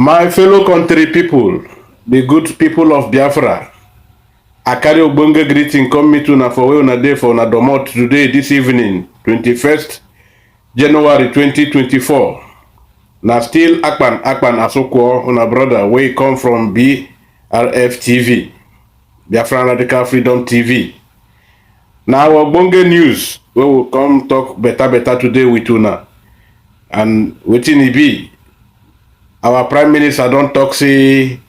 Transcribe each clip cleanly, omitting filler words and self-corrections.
My fellow country people, the good people of Biafra, I carry Ogbonge greeting come meet una for where una day for una domot today, this evening, 21st January 2024. Now still Akpan Asokwo, una brother, where he come from BRF TV, Biafran Referendum Freedom TV. Now Ogbonge news, we will come talk better today with una. And wetin e be, our Prime Minister don't talk say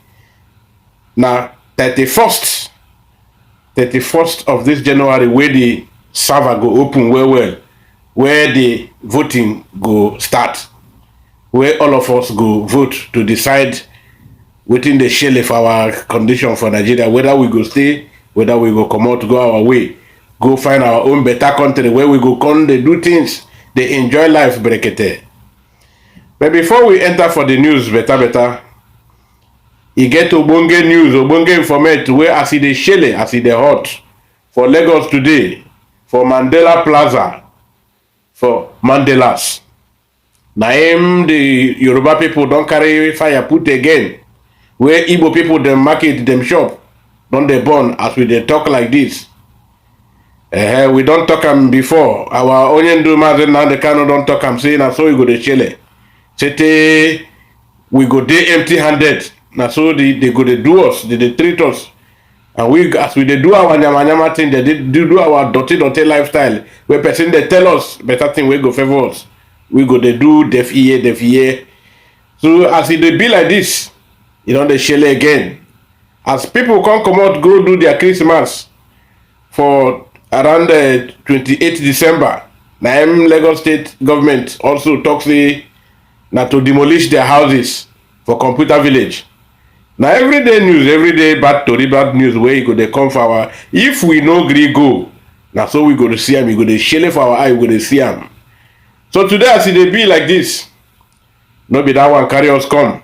na 31st of this January where the server go open well, where the voting go start, where all of us go vote to decide within the shell of our condition for Nigeria, whether we go stay, whether we go come out, go our way, go find our own better country where we go come, they do things, they enjoy life, brekete. But before we enter for the news, better, you get Ogbonge news, Ogbonge informate where as it is shele, as it is hot for Lagos today, for Mandela Plaza, for Mandelas. Naim the Yoruba people don't carry fire put again. Where Igbo people them market them shop, don't they burn as we they talk like this. We don't talk them before. Our Onye Obodo now the Kano don't talk them saying and so we go to shele. Sete we go there empty-handed. Now so they go to do us, they treat us. And we as we they do our nyama thing, they do our dirty lifestyle. Where person they tell us better thing we go favor us. We go they do deaf ear. So as it they be like this, you know they shell again. As people come out, go do their Christmas for around 28th December. Now Lagos State government also talks now to demolish their houses for Computer Village. Now everyday news, everyday bad news where you go they come for our, if we no gree go, now so we go to see them, we go to shell for our eye, we go to see them. So today as it be like this, no be that one carry us come.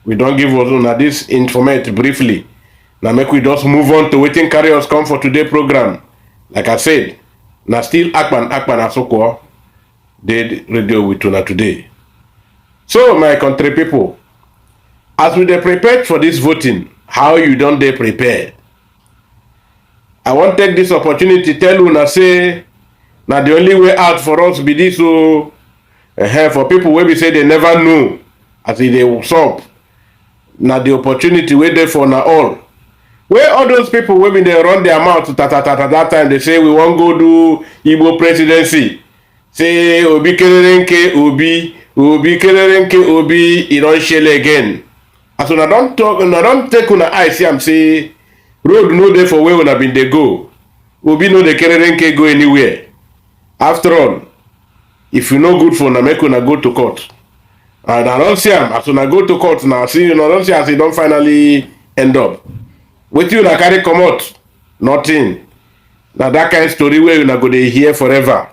We don't give us on this informate briefly. Now make we just move on to waiting carry us come for today program. Like I said, now still Akpan Asokwo did radio with una today. So my country people, as we dey prepared for this voting, how you don't dey prepared? I want to take this opportunity to tell una say now the only way out for us be this for people where we say they never know as if they will solve. Now the opportunity wait there for now all. Where all those people when they run their mouth that time they say we won't go do Igbo presidency. Say Obi Kerenke Obi, it don't shell again. As una don't talk, una don't take una eye see am say road no there for where una been they go. Obi no the Kerenke go anywhere. After all, if you no good for una make una go to court. And I don't see am as una go to court now. See you don't see as it don't finally end up. With you na carry come out, nothing. Now that kind of story where you na go to hear forever.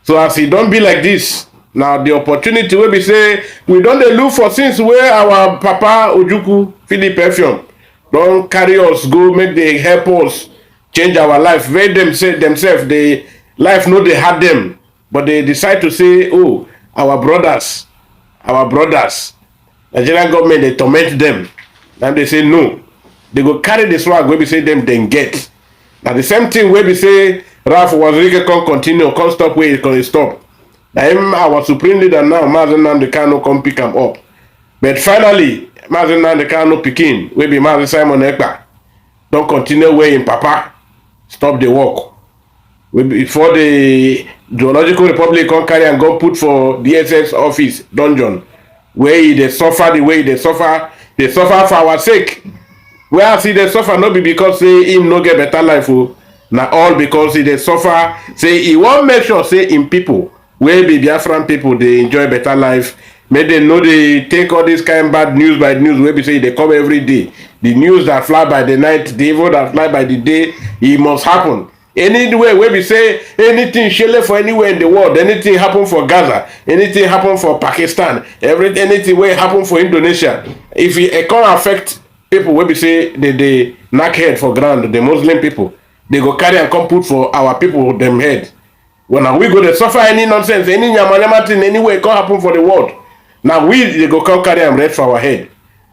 So as it don't be like this, now the opportunity where we say we don't look for since where our Papa Ojukwu Philip Perfume don't carry us go make they help us change our life. Where them say themselves they life no they had them, but they decide to say, oh, our brothers, Nigerian government they torment them. And they say no, they go carry the swag where we say them then get. Now the same thing where we say Ralph was really can continue, can't stop where it can stop. Now our supreme leader now, Nna Tuu come pick him up. But finally, Nna Tuu picking, where be Mazen Simon Ekpa, don't continue where in Papa, stop the work. Before the Geological Republic come carry and go put for DSS office dungeon, where they suffer the way they suffer for our sake. Where I see they suffer not be because say him no get better life, now all because they suffer. Say he won't make sure say in people where be Biafran people they enjoy better life. May they know they take all this kind of bad news by news where we say they come every day. The news that fly by the night, the evil that fly by the day, it must happen. Anywhere where we say anything shele for anywhere in the world, anything happen for Gaza, anything happen for Pakistan, anything where happen for Indonesia. If it can't affect people where we say they knock head for ground, the Muslim people, they go carry and come put for our people them head. When we go to suffer any nonsense, any nyama thing anywhere it can't happen for the world. Now they go come carry them red for our head.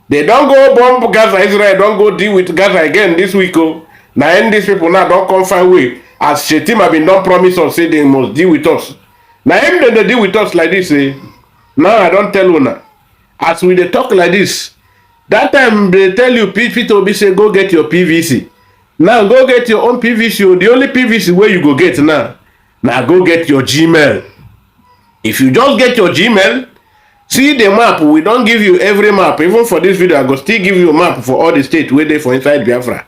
They don't go bomb Gaza, Israel don't go deal with Gaza again this week. Oh. Now and these people now don't come find way. As Shetim have been done promise or say they must deal with us. Now if they deal with us like this, now I don't tell you now. As we they talk like this, that time they tell you Peter be say go get your PVC. Now go get your own PVC. The only PVC where you go get now. Now go get your Gmail. If you just get your Gmail, see the map. We don't give you every map. Even for this video, I go still give you a map for all the states where they for inside Biafra.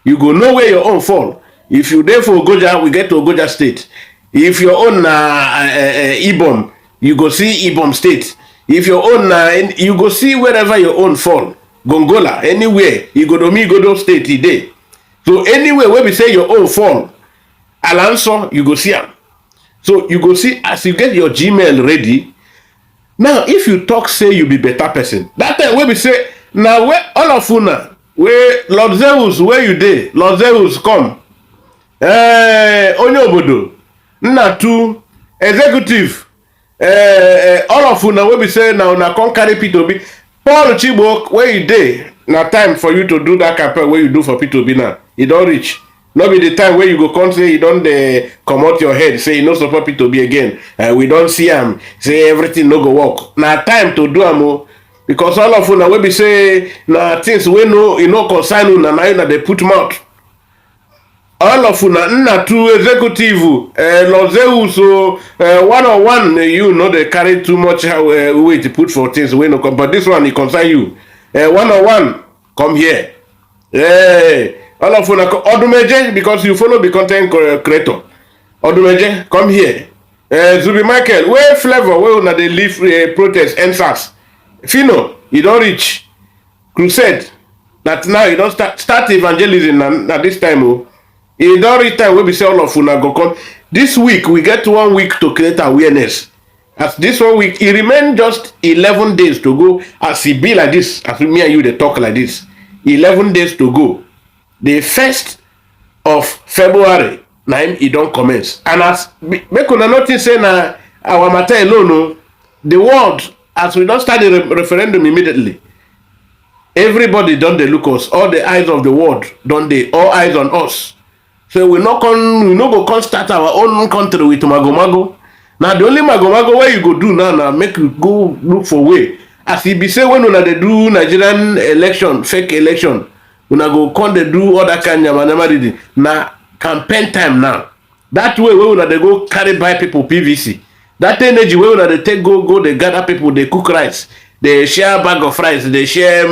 You go know where your own fall. If you there for Ogoja, we get to Ogoja state. If your own Ibom, you go see Ibom state. If your own you go see wherever your own fall. Gongola, anywhere you go to Migodo state today. So anywhere where we say your own fall, Alanso, you go see them. So you go see as you get your Gmail ready. Now, if you talk, say you be better person. That time where we say, now where all of you now, where Lord Zeus, where you dey? Lord Zeus come. Onye Obodo, Nna Tuu, executive. All of you now where we say now come carry P2B. Paul Chibok, where you dey? Now time for you to do that campaign where you do for P2B now. It don't reach. Not be the time where you go come say you don't come out your head, say you no support P2B again. We don't see him, say everything no go work. Now time to do am because all of you now we be say now things we know you know concern you now they put mouth. All of you now Nna Tuu executive, Lord Zeus, so one-on-one you know they carry too much weight to put for things we no come. But this one it concern you. One-on-one, come here. Hey. All of you Odumeje, because you follow the content creator. Odumeje, come here. Zubi Michael, where Flavor, where una dey leave protest, NSAS. Fino, you don't reach. Crusade, that now you don't start evangelism at this time. You don't reach time where we say all of una go come. This week, we get 1 week to create awareness. As this 1 week, it remain just 11 days to go. As it be like this, as me and you, they talk like this. 11 days to go. The 1st of February, now it don't commence. And as make una notice say na our matter alone, the world, as we don't start the referendum immediately, everybody don't they look us, all the eyes of the world, don't they, all eyes on us. So we no go start our own country with mago. Now the only mago where you go do now make you go look for way. As he be say when una they do Nigerian election, fake election. Una go come they do other kind of na campaign time now. That way we una they go carry by people PVC. That energy we una they take go they gather people, they cook rice, they share bag of rice, they share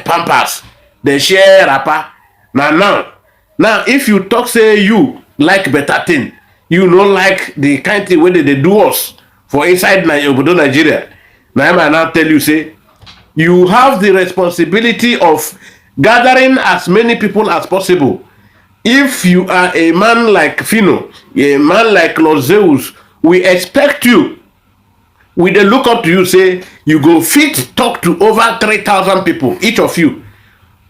pampers, they share wrapper. Now if you talk say you like better thing, you know like the kind thing where they do us for inside Obodo Nigeria. Now I now tell you say you have the responsibility of gathering as many people as possible. If you are a man like Fino, a man like Lord Zeus, we expect you. We dey look up to you, say you go fit talk to over 3,000 people, each of you.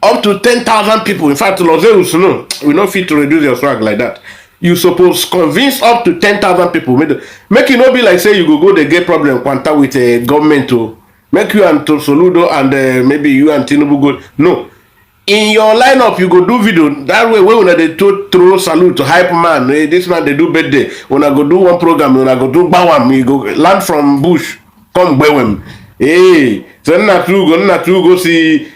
Up to 10,000 people. In fact, Lord Zeus, no, we no fit to reduce your swag like that. You suppose convince up to 10,000 people. Make it not be like say you go the get problem quanta with a government to make you and Soludo and maybe you and Tinubu go. No. In your lineup, you go do video. That way, when they throw salute to hype man, hey, this man they do birthday. When I go do one program, when I go do bawam, you go land from bush, come bewem. Hey, so Nna Tuu go see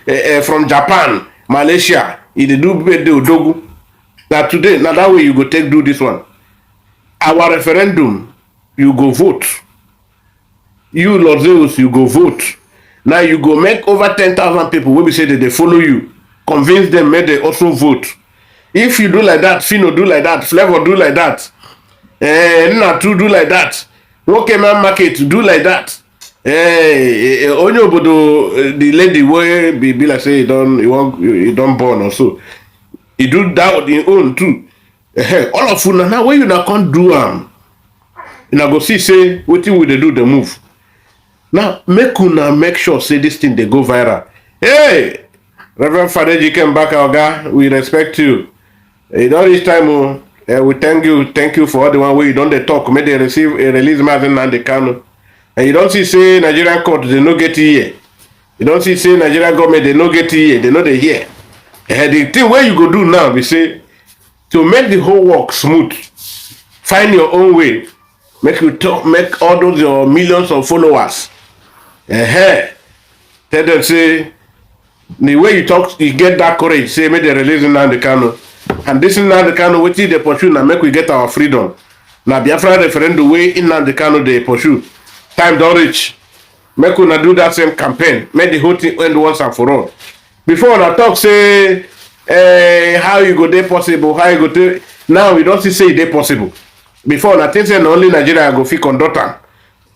from Japan, Malaysia. He they do birthday Odogu. Now today, now that way you go take do this one. Our referendum, you go vote. You Lord Zeus, you go vote. Now you go make over 10,000 people. When we say that they follow you. Convince them, may they also vote. If you do like that, Fino do like that, Flavor do like that, Nna Tuu do like that, Wokeman Market do like that. Onye Obodo, the lady where be like say he don't born or so. He do that on his own too. All of you now where you not can't do you not go see say what will they do the move. Now make sure say this thing they go viral. Hey. Reverend Fadeji came back, Oga. We respect you. All this time, we thank you for all the one way you don't they talk. May they receive a release Martin and the Kano. And you don't see say Nigerian court, they no get here. You don't see say Nigerian government, they no get here. They know they here. And the thing where you go do now, we say, to make the whole work smooth, find your own way. Make all those your millions of followers. Tell them say, the way you talk, you get that courage. Say, make the release Nna Tuu. And this Nna Tuu, what they pursue now, make we get our freedom. Now Biafran referendum way in Nna Tuu they pursue. Time don't reach. Make una do that same campaign. Make the whole thing end once and for all. Before I talk say, how you go there possible? How you go there? Now we don't say they possible. Before I think say only Nigeria go fit conduct am.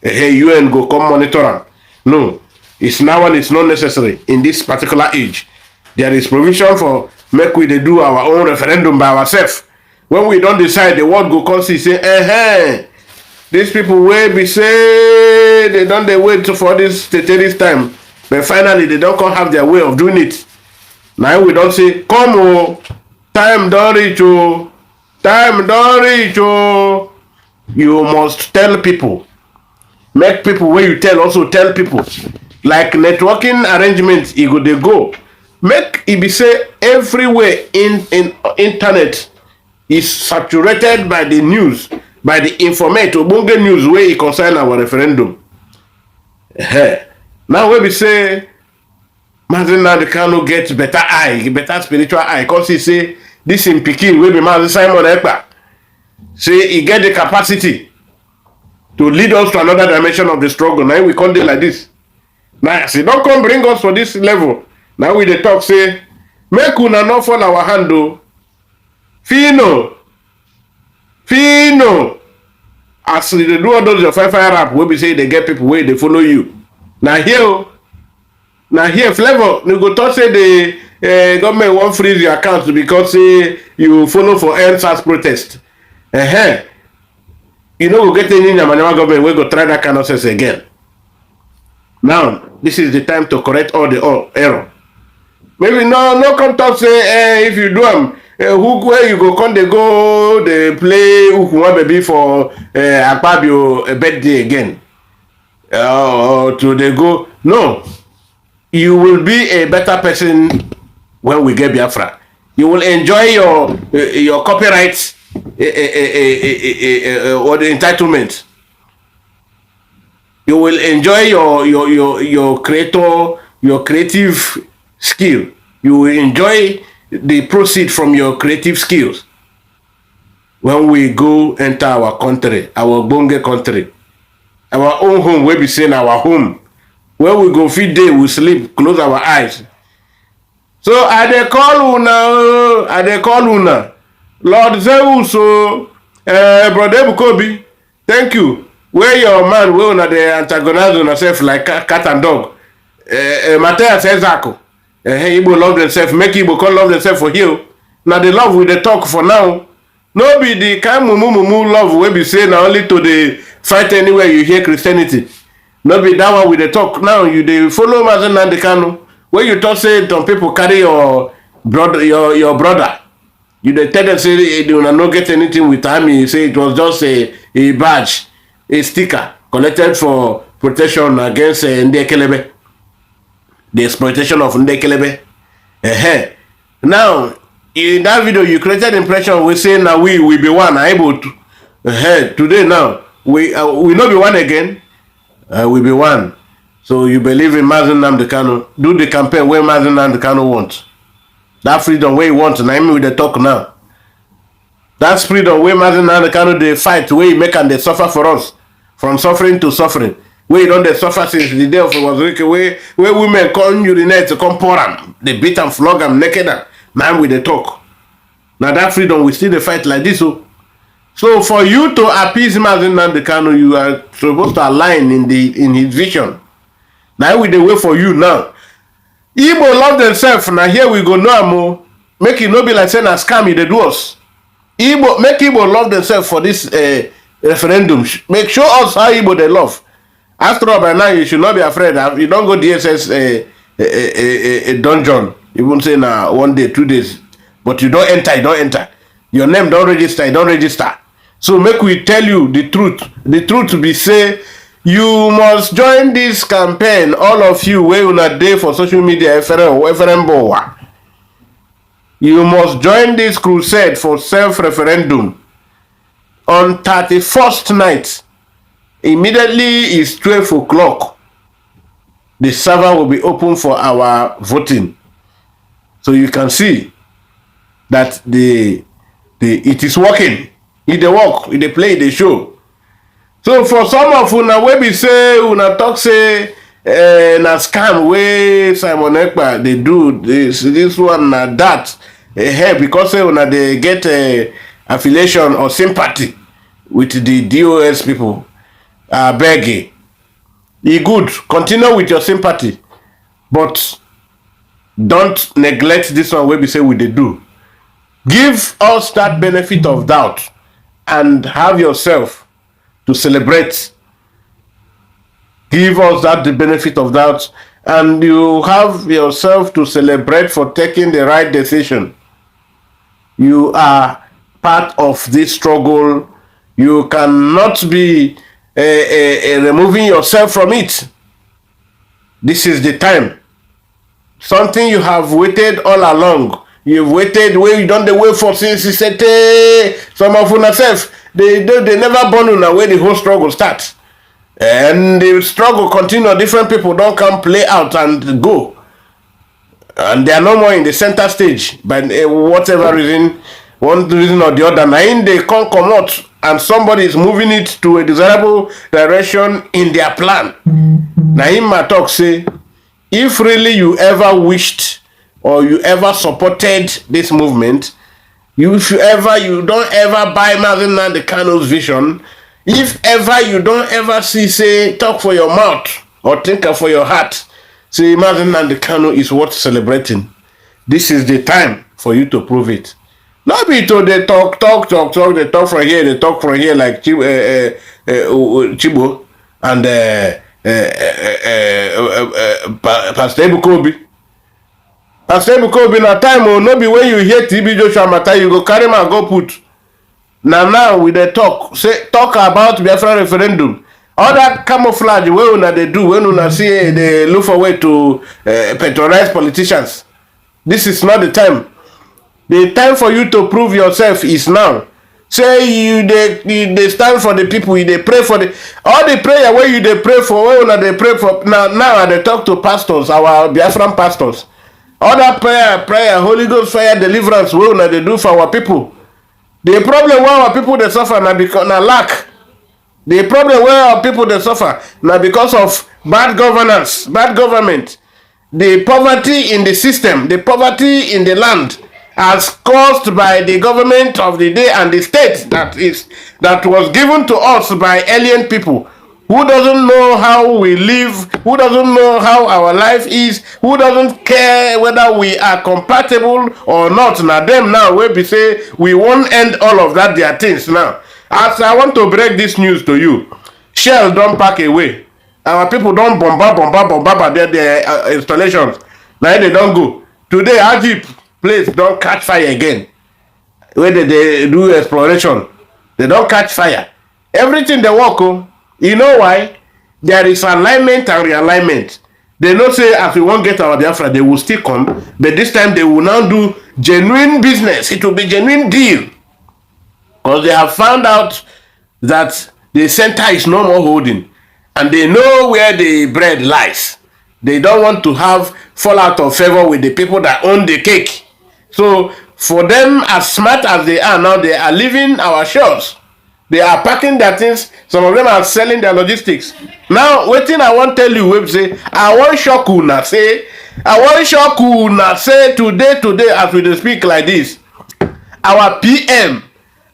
UN go come monitor am. No, it's now and it's not necessary in this particular age. There is provision for make we do our own referendum by ourselves. When we don't decide, the world go come see say, these people will be say they don't they wait for this time, but finally they don't come have their way of doing it. Now we don't say, come oh, time don't reach oh, time don't reach oh. You must tell people. Make people where you tell also tell people. Like networking arrangements, you go they go. Make it be say everywhere in internet is saturated by the news, by the informate Obonge news where it concern our referendum. Now when we say Nna Tuu get better eye, better spiritual eye, because he say this in Peking will be Mazi Simon Ekpa. Say he get the capacity to lead us to another dimension of the struggle. Now we can't do like this. Now say don't come bring us for this level. Now we the talk say make una not fall our hand though. Fino. As they do all those your fire rap, we be say they get people where they follow you. Now here flavor, you go talk say the government won't freeze your account because say you follow for NSAS protest. You know go get any Yamanama government we go try that kind of sense again. Now this is the time to correct all the error. Maybe no come talk say if you do them. Who where you go come they go they play Ukuma baby for Akpabio birthday again. To they go no. You will be a better person when we get Biafra. You will enjoy your copyrights or the entitlement. You will enjoy your creative skill. You will enjoy the proceed from your creative skills when we go enter our country, our Bonge country, our own home. We be saying our home. Where we go feed day, we sleep, close our eyes. So I dey call una, Lord Zeus, Brother Bukobi, thank you. Where your man, where una dey antagonize on yourself like cat and dog. Matthias Ezako, Igbo love themselves, make Igbo call love themselves for you. Now the love we dey talk for now. No be the kind mumu love we be saying only to the fight anywhere you hear Christianity. No be that one with the talk. Now you dey follow Nna Tuu. When you talk say some people carry your brother, your brother. You dey tell them say they do not get anything with army. You say it was just a badge, a sticker collected for protection against Nde Kelebe. The exploitation of Nde Kelebe. Now in that video you created impression we say now we will be one able to. Today now we not be one again. We be one. So you believe in Nna Tuu. Do the campaign where Nna Tuu wants. That freedom where he wants. Now me with the talk now. That's freedom where Nna Tuu they fight, where he make and they suffer for us. From suffering to suffering. Where you don't they suffer since the day of Wazirike, where women come urinate to come pour them. They beat and flog them naked. Now with the talk. Now that freedom we still they fight like this. So for you to appease Nna Tuu, you are supposed to align in his vision. Now we dey wait for you now. Igbo love themselves. Now here we go now. Make it no be like saying a scam they do us. Make Igbo love themselves for this referendum. Make show us how Igbo they love. After all, by now you should not be afraid. You don't go DSS a dungeon. You won't say now 1 day, 2 days. But you don't enter. Your name don't register, you don't register. So make we tell you the truth. The truth be say You must join this campaign, all of you, where una dey for social media, Bowa. You must join this crusade for self-referendum. On 31st night, immediately is 12 o'clock. The server will be open for our voting. So you can see that it is working. It dey work, it dey play, it dey show. So for some of una wey be say una talk say na scam wey Simon Ekpa dey do this one na that because say una dey get affiliation or sympathy with the DOS people. Abeg, e good, continue with your sympathy, but don't neglect this one wey be say we dey do. Give us that benefit of doubt and have yourself to celebrate. Give us that the benefit of doubt and you have yourself to celebrate for taking the right decision. You are part of this struggle. You cannot be removing yourself from it. This is the time. Something you have waited all along. You've waited where you don't wait for since you said some of una self. They never born una where the whole struggle starts. And the struggle continue. Different people don't come play out and go. And they are no more in the center stage by whatever reason, one reason or the other. Now they can't come out and somebody is moving it to a desirable direction in their plan. Now in my talk say, if really you ever wished or you ever supported this movement, you don't ever buy Nna Tuu's vision, if ever you don't ever say talk for your mouth or think for your heart, say Nna Tuu is worth celebrating. This is the time for you to prove it. Not be to they talk, they talk from here, they talk from here like Chibo and Pastor Ebukobi. Pastor Ebukobi na time o no be when you hear TB Joshua matter you go carry man go put. Now we dey talk about Biafran referendum. All that camouflage wey una dey do when una see they look for way to patronize politicians. This is not the time. The time for you to prove yourself is now. Say you they stand for the people, you they pray for all the prayer where you they pray for, where una they pray for. Now they talk to pastors, our Biafran pastors. All that prayer, Holy Ghost fire, deliverance, where una they do for our people. The problem where our people they suffer now because na lack. The problem where our people they suffer now because of bad governance, bad government, the poverty in the system, the poverty in the land, as caused by the government of the day and the state that was given to us by alien people who doesn't know how we live, who doesn't know how our life is, who doesn't care whether we are compatible or not. Now them now we be say we won't end all of that their things now. As I want to break this news to you, Shell don't pack away. Our people don't bombard their installations. Now they don't go. Today Ajip place don't catch fire again. When they do exploration, they don't catch fire. Everything they work on. You know why? There is alignment and realignment. They know say as we won't get our Biafra, they will still come, but this time they will now do genuine business. It will be genuine deal. Because they have found out that the center is no more holding. And they know where the bread lies. They don't want to have fall out of favor with the people that own the cake. So for them, as smart as they are now, they are leaving our shores. They are packing their things. Some of them are selling their logistics. Now, waiting, I want to tell you, Web say, I want shock una say today as we speak like this, our PM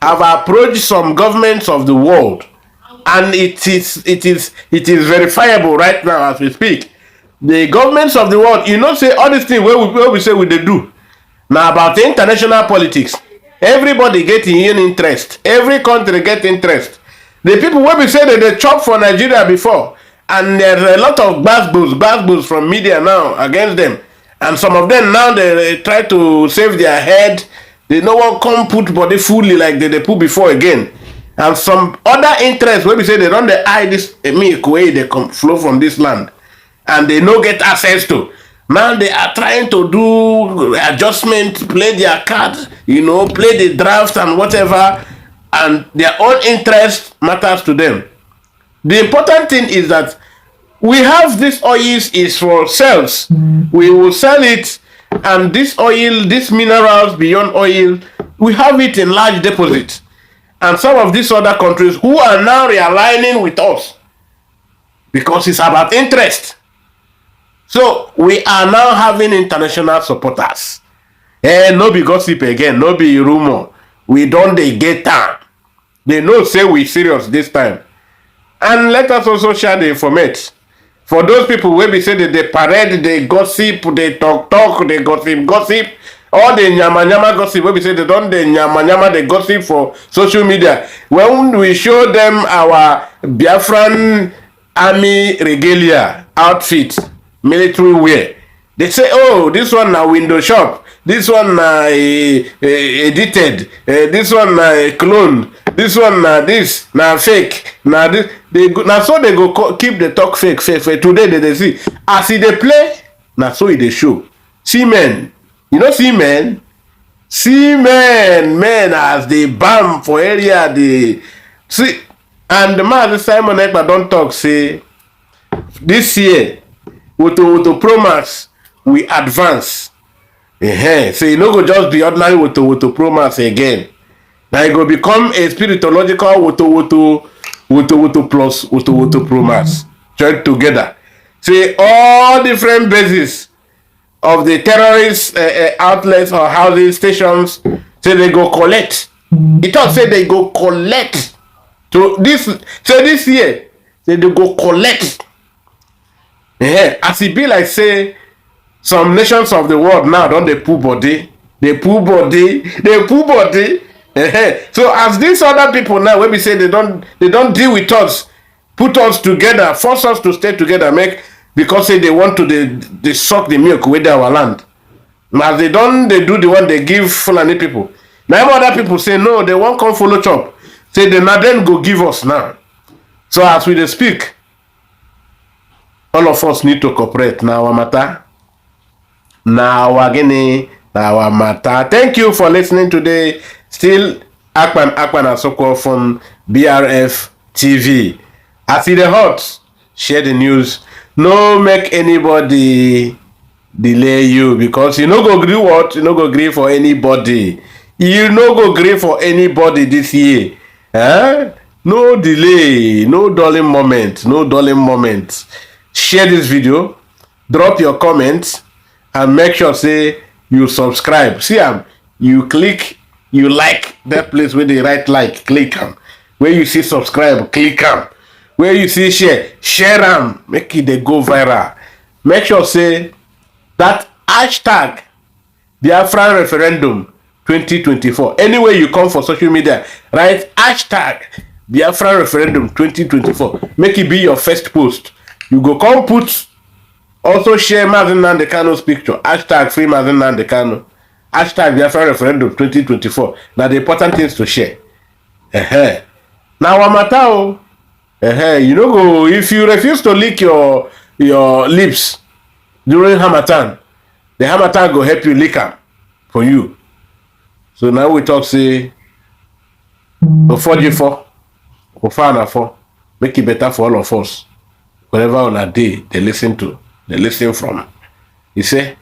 have approached some governments of the world, and it is verifiable right now as we speak. The governments of the world, you know, say all these things where we say we they do. Now about the international politics, everybody getting in interest. Every country get interest. The people where we say that they chop for Nigeria before, and there's a lot of bad from media now against them. And some of them now they try to save their head. They no one come put body fully like they put before again. and some other interests where we say they don't dey eye this milk wey they come flow from this land, and they no get access to. Now they are trying to do adjustment, play their card, play the draft and whatever, and their own interest matters to them. The important thing is that we have this oil is for sales. We will sell it, and this oil, these minerals beyond oil, we have it in large deposits. And some of these other countries who are now realigning with us because it's about interest. So we are now having international supporters. No be gossip again, no be rumor. We don't dey get time. They know say we serious this time. And let us also share the information. For those people wey be say that they parade, they gossip, they talk, they gossip, all the nyama gossip wey be say they don't dey nyama, they gossip for social media. When we show them our Biafran army regalia outfit, military wear, they say, oh, this one na window shop, this one na edited, this one na clone, this one na this na fake, na this. Na so they go keep the talk fake. Today they see as they play, na so they show. See men, see men as they bam for area, they see. And the man Simon Ekpa don't talk say this year with Pro Max we advance. So you no go just be ordinary with Pro Max again. Now it go become a spiritological plus Pro Max joined together. See all different bases of the terrorist outlets or housing stations. Say they go collect. It all say they go collect. So this year, say they go collect. As it be like say some nations of the world now don't they pull body. So as these other people now, when we say they don't deal with us, put us together, force us to stay together, because say they want to they suck the milk with our land. As they do the one they give Fulani people. Now other people say no, they won't come follow chop. Say they now then go give us now. So as we speak, all of us need to cooperate. Now our matter. Now again. Our matter. Thank you for listening today. Still Akpan Asoko from BRF TV. As it hot, share the news. No make anybody delay you, because you no go agree what? You no go agree for anybody. You no go agree for anybody this year. No delay, no dulling moment, Share this video, drop your comments, and make sure say you subscribe. See you click, you like that place where they write like, click them. Where you see subscribe, click them. Where you see share them, make it they go viral. Make sure say that hashtag Biafran Referendum 2024. Anywhere you come for social media, write hashtag Biafran Referendum 2024. Make it be your first post. You go come put. Also share Mazi Nnamdi Kanu's picture. Hashtag free Mazi Nnamdi Kanu. Hashtag Biafran Referendum 2024. Now the important things to share. Now Wamatao. You know go if you refuse to lick your lips during Hamatan, the Hamatan go help you lick them for you. So now we talk say before G4, make it better for all of us. Whatever on a day they listen from. You say